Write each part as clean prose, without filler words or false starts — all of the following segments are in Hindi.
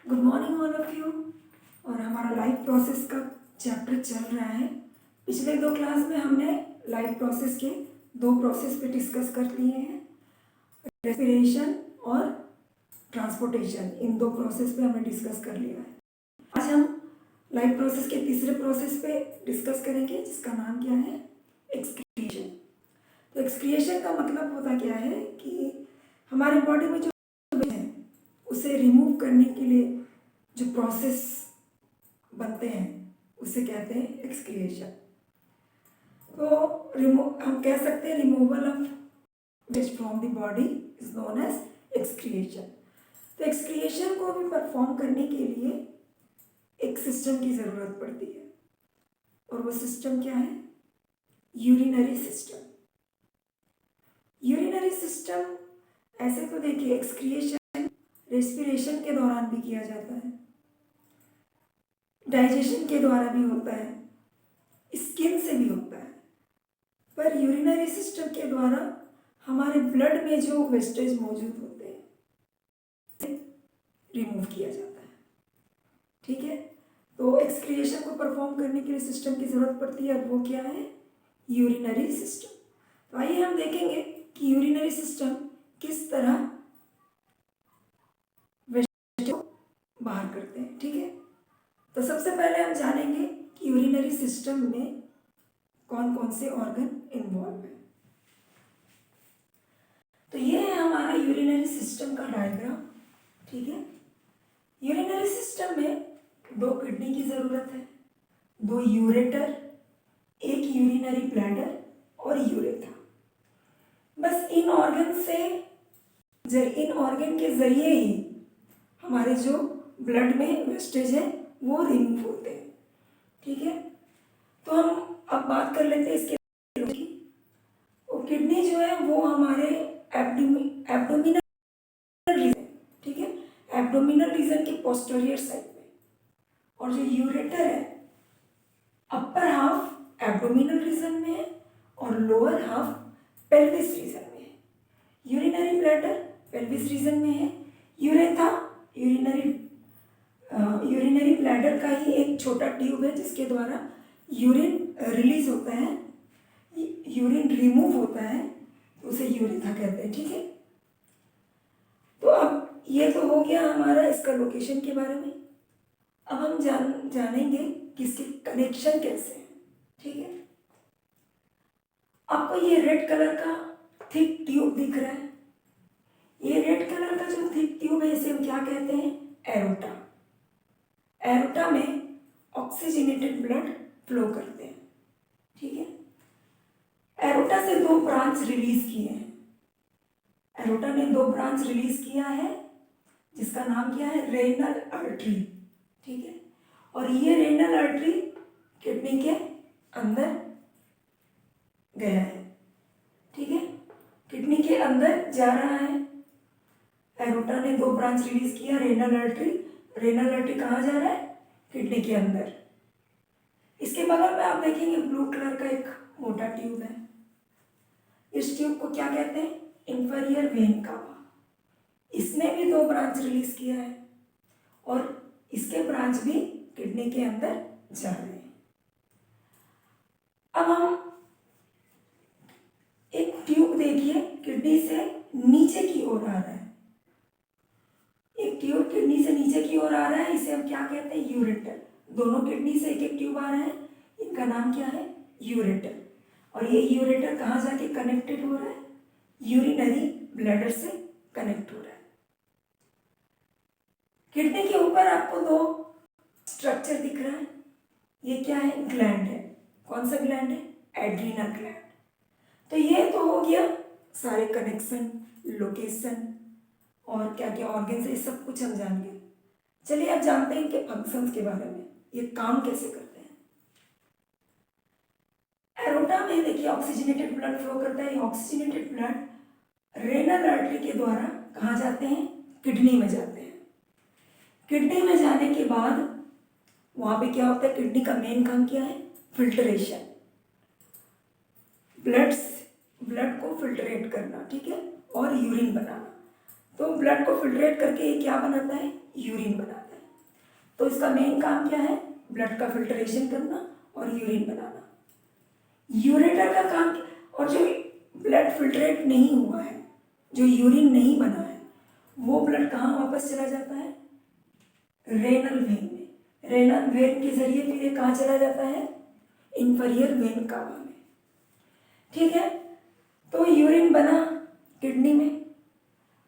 Good morning all of you. और हमारा लाइफ प्रोसेस का चैप्टर चल रहा है। पिछले दो क्लास में हमने लाइफ प्रोसेस के दो प्रोसेस पे डिस्कस कर लिए हैं, रेस्पिरेशन और ट्रांसपोर्टेशन। इन दो प्रोसेस पे हमने डिस्कस कर लिया है। आज हम लाइफ प्रोसेस के तीसरे प्रोसेस पे डिस्कस करेंगे, जिसका नाम क्या है, एक्सक्रिएशन। तो एक्सक्रिएशन का मतलब होता क्या है कि हमारे बॉडी में जो है उसे रिमूव करने के लिए जो प्रोसेस बनते हैं उसे कहते हैं एक्सक्रिएशन। तो हम कह सकते हैं removal of waste from the body is known as excretion. तो एक्सक्रिएशन को भी परफॉर्म करने के लिए एक सिस्टम की ज़रूरत पड़ती है, और वो सिस्टम क्या है, यूरिनरी सिस्टम। यूरिनरी सिस्टम ऐसे तो देखिए, एक्सक्रिएशन रेस्पिरेशन के दौरान भी किया जाता है, डाइजेशन के द्वारा भी होता है, स्किन से भी होता है, पर यूरिनरी सिस्टम के द्वारा हमारे ब्लड में जो वेस्टेज मौजूद होते हैं रिमूव किया जाता है। ठीक है, तो एक्सक्रिएशन को परफॉर्म करने के लिए सिस्टम की ज़रूरत पड़ती है, और वो क्या है, यूरिनरी सिस्टम। तो आइए हम देखेंगे कि यूरिनरी सिस्टम किस तरह वेस्टेज को बाहर करते हैं। ठीक है, तो सबसे पहले हम जानेंगे कि यूरिनरी सिस्टम में कौन कौन से ऑर्गन इन्वॉल्व है। तो ये है हमारा यूरिनरी सिस्टम का डायग्राम। ठीक है, यूरिनरी सिस्टम में दो किडनी की ज़रूरत है, दो यूरेटर, एक यूरिनरी ब्लैडर और यूरेथा। बस इन ऑर्गन के ज़रिए ही हमारे जो ब्लड में वेस्टेज है वो रिमूव होते हैं। ठीक है, तो हम अब बात कर लेते हैं इसके की। किडनी जो है वो हमारे एब्डोमिनल रीजन, ठीक है, एब्डोमिनल रीजन के पोस्टीरियर साइड में, और जो यूरेटर है अपर हाफ एब्डोमिनल रीजन में है और लोअर हाफ पेल्विस रीजन में है। यूरिनरी ब्लैडर पेल्विस रीजन में है। यूरेथा यूरिनरी ब्लैडर का ही एक छोटा ट्यूब है जिसके द्वारा यूरिन रिलीज होता है, यूरिन रिमूव होता है, तो उसे यूरेथा कहते हैं। ठीक है, तो अब ये तो हो गया हमारा इसका लोकेशन के बारे में। अब हम जानेंगे कि इसके कनेक्शन कैसे हैं। ठीक है, आपको ये रेड कलर का थिक ट्यूब दिख रहा है। ये रेड कलर का जो थिक ट्यूब है इसे हम क्या कहते हैं, एरोटा। एरोटा में ऑक्सीजनेटेड ब्लड फ्लो करते हैं। ठीक है, एरोटा से दो ब्रांच रिलीज किए हैं। एरोटा ने दो ब्रांच रिलीज किया है जिसका नाम क्या है, रेनल आर्टरी। ठीक है, और ये रेनल आर्टरी किडनी के अंदर गया है। ठीक है, किडनी के अंदर जा रहा है। एरोटा ने दो ब्रांच रिलीज किया, रेनल आर्टरी कहाँ जा रहा है, किडनी के अंदर। इसके बगल में आप देखेंगे ब्लू कलर का एक मोटा ट्यूब है। इस ट्यूब को क्या कहते हैं, इंफीरियर वेन कावा। इसने भी दो ब्रांच रिलीज किया है और इसके ब्रांच भी किडनी के अंदर जा रहे हैं। अब हम एक ट्यूब देखिए किडनी से नीचे की ओर आ रहा है। एक ट्यूब किडनी से नीचे की ओर आ रहा है, इसे हम क्या कहते हैं, यूरेटर। दोनों किडनी से एक एक ट्यूब आ रहा है, इनका नाम क्या है, यूरेटर। और ये यूरेटर कहाँ जाके कनेक्टेड हो रहा है, यूरिनरी ब्लैडर से कनेक्ट हो रहा है। किडनी के ऊपर आपको दो स्ट्रक्चर दिख रहा है, ये क्या है, ग्लैंड है। कौन सा ग्लैंड है, एड्रीनल ग्लैंड। तो ये तो हो गया सारे कनेक्शन, लोकेशन और क्या क्या ऑर्गन्स है, सब कुछ हम जान गए। चलिए अब जानते हैं इनके फंक्शंस के बारे में, ये काम कैसे करते हैं। एरोटा में देखिए ऑक्सीजनेटेड ब्लड फ्लो करता है। ऑक्सीजनेटेड ब्लड रेनल आर्टरी के द्वारा कहाँ जाते हैं, किडनी में जाते हैं। किडनी में जाने के बाद वहाँ पे क्या होता है, किडनी का मेन काम क्या है, फिल्ट्रेशन, ब्लड को फिल्ट्रेट करना। ठीक है, और यूरिन बनाना। तो ब्लड को फिल्ट्रेट करके ये क्या बनाता है, यूरिन बनाता है। तो इसका मेन काम क्या है? ब्लड का फिल्ट्रेशन करना और यूरिन बनाना। यूरेटर का काम, और जो ब्लड फिल्ट्रेट नहीं हुआ है, जो यूरिन नहीं बना है, वो ब्लड कहाँ वापस चला जाता है? रेनल वेन में। रेनल वेन के जरिए फिर ये कहाँ चला जाता है? इंफीरियर वेन कावा में। ठीक है, तो यूरिन बना किडनी में।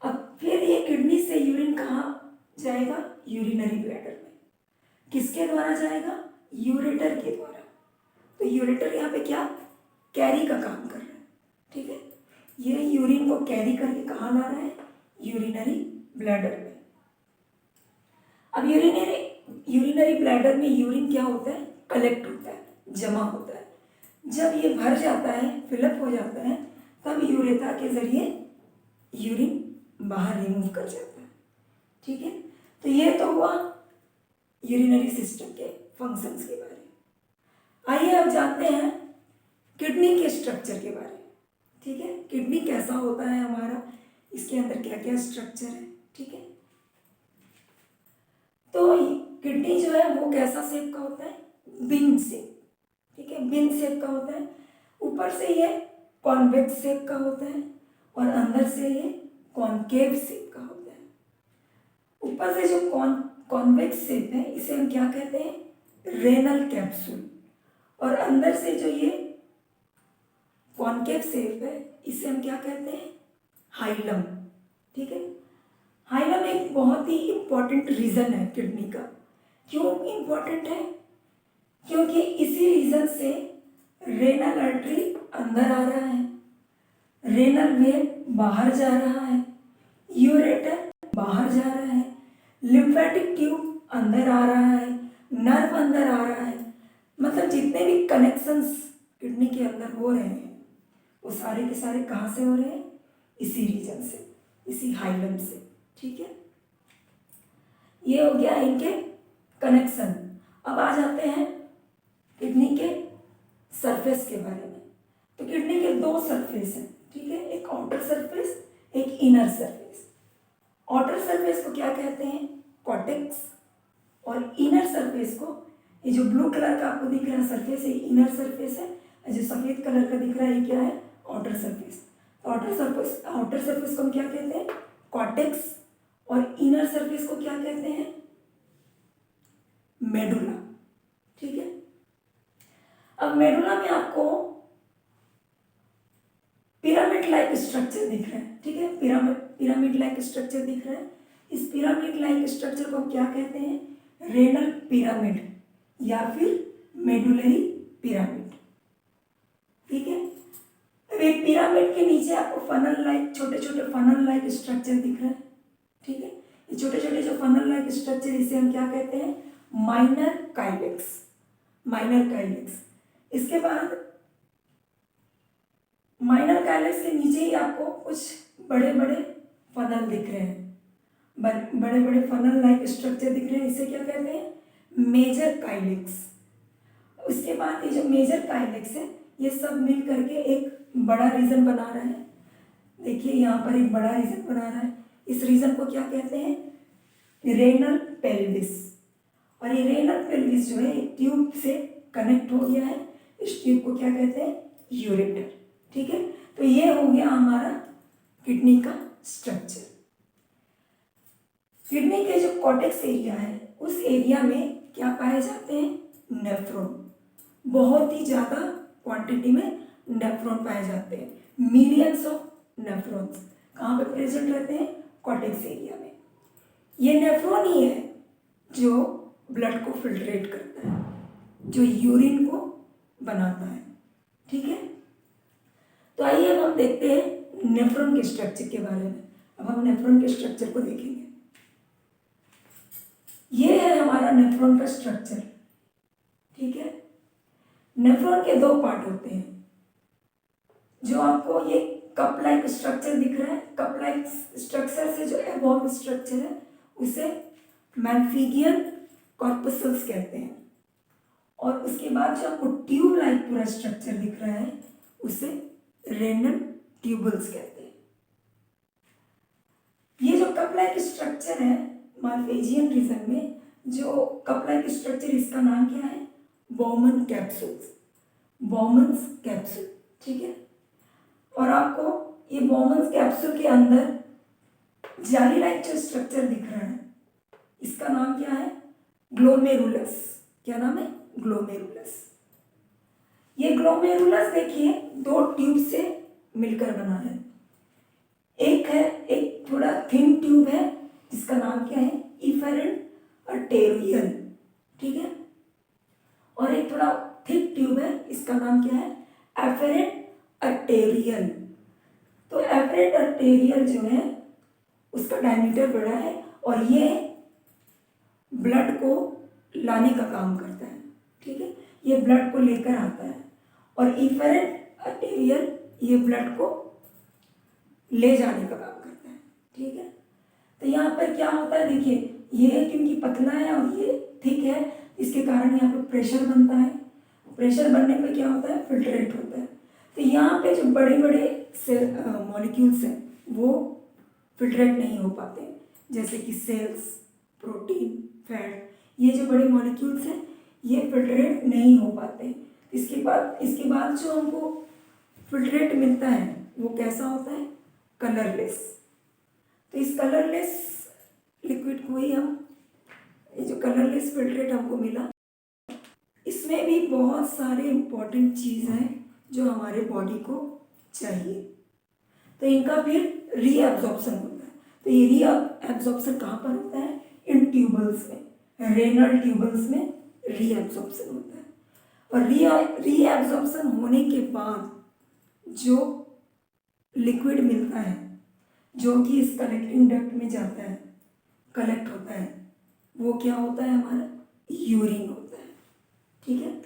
अब फिर ये किडनी से यूरिन कहाँ जाएगा? यूरिनरी ब्लैडर में। किसके द्वारा जाएगा? यूरेटर के द्वारा। तो यूरेटर यहाँ पे क्या? कैरी का काम कर रहा है। ठीक है, ये यूरिन को कैरी करके कहाँ ला रहा है? यूरिनरी ब्लैडर में। अब यूरिनरी ब्लैडर में यूरिन क्या होता है? कलेक्ट होता है, जमा होता है। जब ये भर जाता है, फिलअप हो जाता है, तब यूरेथा के जरिए यूरिन बाहर रिमूव कर जाता है। ठीक है, तो ये तो हुआ यूरिनरी सिस्टम के फंक्शंस के बारे में। आइए अब जानते हैं किडनी के स्ट्रक्चर के बारे में। ठीक है, किडनी कैसा होता है हमारा, इसके अंदर क्या क्या स्ट्रक्चर है। ठीक है, तो किडनी जो है वो कैसा शेप का होता है? बिन शेप। ठीक है, बिन शेप का होता है। ऊपर से ये कॉन्वेक्स शेप का होता है और अंदर से ये कॉन्केव शेप का होता है। ऊपर से जो कॉन्वेक्स शेप है, इसे हम क्या कहते हैं? Renal capsule. और अंदर से जो ये कॉन्केव शेप है, इसे हम क्या कहते हैं? हाइलम। ठीक है, हाइलम एक बहुत ही इंपॉर्टेंट रीजन है किडनी का। क्यों इंपॉर्टेंट है? क्योंकि इसी रीजन से रेनल आर्टरी अंदर आ रहा है, रेनल वेन बाहर जा रहा है, यूरेटर बाहर जा रहा है, लिम्फेटिक ट्यूब अंदर आ रहा है, नर्व अंदर आ रहा है। मतलब जितने भी कनेक्शंस किडनी के अंदर हो रहे हैं, वो सारे के सारे कहाँ से हो रहे हैं? इसी रीजन से, इसी हाइलम से। ठीक है, ये हो गया इनके कनेक्शन। अब आ जाते हैं किडनी के सरफेस के बारे में। तो किडनी के दो सरफेस हैं। ठीक है, एक आउटर सरफेस, एक इनर सरफेस। आउटर सरफेस को क्या कहते हैं? कॉर्टेक्स। और इनर सरफेस को, ये जो ब्लू कलर का आपको दिख रहा है सरफेस, ये इनर सरफेस है। जो सफ़ेद कलर का दिख रहा है, ये क्या है? Outer surface. तो आउटर सरफेस को हम क्या कहते हैं? कॉर्टेक्स। और इनर सरफेस को क्या कहते हैं? मेडुला। ठीक है, अब मेडुला में आपको पिरामिड लाइक स्ट्रक्चर दिख रहा है। ठीक है, पिरामिड लाइक स्ट्रक्चर दिख रहा है। इस पिरामिड लाइक स्ट्रक्चर को हम क्या कहते हैं? रेनल पिरामिड या फिर मेडुलरी पिरामिड। ठीक है, अब एक पिरामिड के नीचे आपको फनल लाइक, छोटे छोटे फनल लाइक स्ट्रक्चर दिख रहा है। ठीक है, ये छोटे छोटे जो फनल लाइक स्ट्रक्चर, इसे हम क्या कहते हैं? माइनर काइलेक्स। माइनर काइलेक्स। इसके बाद माइनर काइलेक्स के नीचे ही आपको कुछ बड़े बड़े फनल दिख रहे हैं, बड़े बड़े फनल लाइक स्ट्रक्चर दिख रहे हैं। इसे क्या कहते हैं? मेजर काइलेक्स। उसके बाद ये जो मेजर काइलेक्स है, ये सब मिल करके एक बड़ा रीजन बना रहा है। देखिए यहाँ पर एक बड़ा रीजन बना रहा है। इस रीजन को क्या कहते हैं? Renal pelvis. और ये रेनल पेल्विस जो है एक ट्यूब से कनेक्ट हो गया है। इस ट्यूब को क्या कहते हैं? यूरेटर। ठीक है, तो ये हो गया हमारा किडनी का स्ट्रक्चर। किडनी के जो कॉर्टेक्स एरिया है, उस एरिया में क्या पाए जाते हैं? नेफ्रॉन। बहुत ही ज़्यादा क्वांटिटी में नेफ्रॉन पाए जाते हैं। मिलियंस ऑफ नेफ्रॉन्स कहाँ पे प्रेजेंट रहते हैं? कॉर्टेक्स एरिया में। ये नेफ्रॉन ही है जो ब्लड को फिल्ट्रेट करता है, जो यूरिन को बनाता है। ठीक है, तो आइए अब हम देखते हैं नेफ्रॉन के स्ट्रक्चर के बारे में। अब हम नेफ्रॉन के स्ट्रक्चर को देखेंगे। ये है हमारा नेफ्रॉन का स्ट्रक्चर। ठीक है, नेफ्रॉन के दो पार्ट होते हैं। जो आपको ये कप लाइक स्ट्रक्चर दिख रहा है, कप लाइक स्ट्रक्चर से जो एबॉव स्ट्रक्चर है, उसे मैम्फिगियन कॉर्पसल्स कहते हैं। और उसके बाद जो आपको ट्यूब लाइक पूरा स्ट्रक्चर दिख रहा है, उसे रेनल ट्यूबल्स कहते हैं। ये जो कप लाइक स्ट्रक्चर है माल्फेजियन रीजन में, जो कप लाइक स्ट्रक्चर, इसका नाम क्या है? बॉमन कैप्सूल, बॉमन्स कैप्सूल, ठीक है। और आपको ये बॉमन्स कैप्सूल के अंदर जाली लाइक जो स्ट्रक्चर दिख रहा है, इसका नाम क्या है? ग्लोमेरुलस। क्या नाम है? ग्लोमेरुलस। ये ग्लोमेरुलस देखिए दो ट्यूब से मिलकर बना है। एक थोड़ा थिन ट्यूब है जिसका नाम क्या है? इफेरेंट अर्टेरियल, ठीक है। और एक थोड़ा थिक ट्यूब है, इसका नाम क्या है? एफेरेंट अर्टेरियल। तो एफेरेंट अर्टेरियल जो है उसका डायमीटर बड़ा है और ये ब्लड को लाने का काम करता है, ठीक है। ये ब्लड को लेकर आता है। और इफेरेंट अर्टेरियल ये ब्लड को ले जाने का काम करता है, ठीक है। तो यहाँ पर क्या होता है, देखिए ये क्योंकि पतला है और ये थिक है, इसके कारण यहाँ पर प्रेशर बनता है। प्रेशर बनने पे क्या होता है? फिल्ट्रेट होता है। तो यहाँ पे जो बड़े बड़े मॉलिक्यूल्स हैं वो फिल्ट्रेट नहीं हो पाते, जैसे कि सेल्स, प्रोटीन, फैट, ये जो बड़े मॉलिक्यूल्स हैं ये फिल्ट्रेट नहीं हो पाते। इसके बाद जो हमको फिल्ट्रेट मिलता है वो कैसा होता है? कलरलेस। तो इस कलरलेस लिक्विड को ही हम, ये जो कलरलेस फिल्ट्रेट हमको मिला, इसमें भी बहुत सारे इम्पोर्टेंट चीज़ हैं जो हमारे बॉडी को चाहिए। तो इनका फिर रीअब्जॉर्प्शन होता है। तो ये रीअब्जॉर्प्शन कहाँ पर होता है? इन ट्यूबल्स में, रेनल ट्यूबल्स में रीअब्जॉर्प्शन होता है। और रीअब्जॉर्प्शन होने के बाद जो लिक्विड मिलता है जो कि इस कलेक्टिंग डक्ट में जाता है, कलेक्ट होता है, वो क्या होता है? हमारा यूरिन होता है, ठीक है।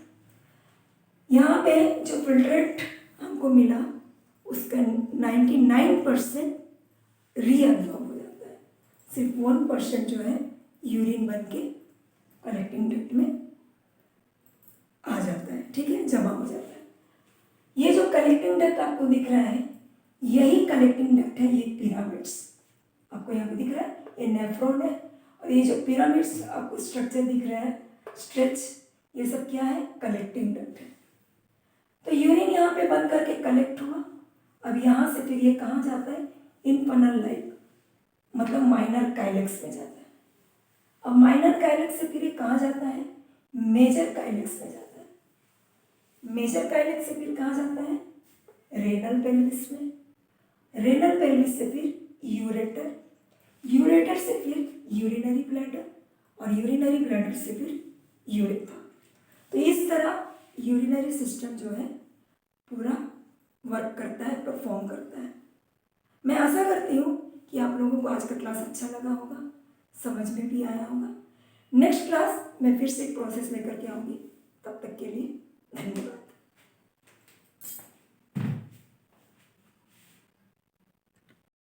यहाँ पे जो फिल्ट्रेट हमको मिला उसका 99% रीअब्जॉर्ब हो जाता है, सिर्फ 1% जो है यूरिन बन के कलेक्टिंग डक्ट में आ जाता है, ठीक है, जमा हो जाता है। ये जो कलेक्टिंग डक्ट आपको दिख रहा है यही कलेक्टिंग डक्ट है, ये पिरामिड्स आपको यहाँ पे दिख रहा है, ये नेफ्रॉन है। और ये जो पिरामिड्स आपको स्ट्रक्चर दिख रहा है, स्ट्रेच, ये सब क्या है? कलेक्टिंग डक्ट है। तो यूरिन यहाँ पे बन करके कलेक्ट हुआ। अब यहाँ से फिर ये कहाँ जाता है? इनफनल लाइक, मतलब माइनर काइलेक्स में जाता है। अब माइनर काइलेक्स से फिर ये कहाँ जाता है? मेजर काइलेक्स में जाता है। मेजर काइलेक्स से फिर कहाँ जाता है? रेनल पेल्विस में। रेनल पेल्विस से फिर यूरेटर, यूरेटर से फिर यूरिनरी ब्लैडर, और यूरिनरी ब्लैडर से फिर यूरेथ्रा। तो इस तरह यूरिनरी सिस्टम जो है पूरा वर्क करता है, परफॉर्म करता है। मैं आशा करती हूँ कि आप लोगों को आज का क्लास अच्छा लगा होगा, समझ में भी आया होगा। नेक्स्ट क्लास मैं फिर से एक प्रोसेस लेकर के आऊँगी, तब तक के लिए धन्यवाद।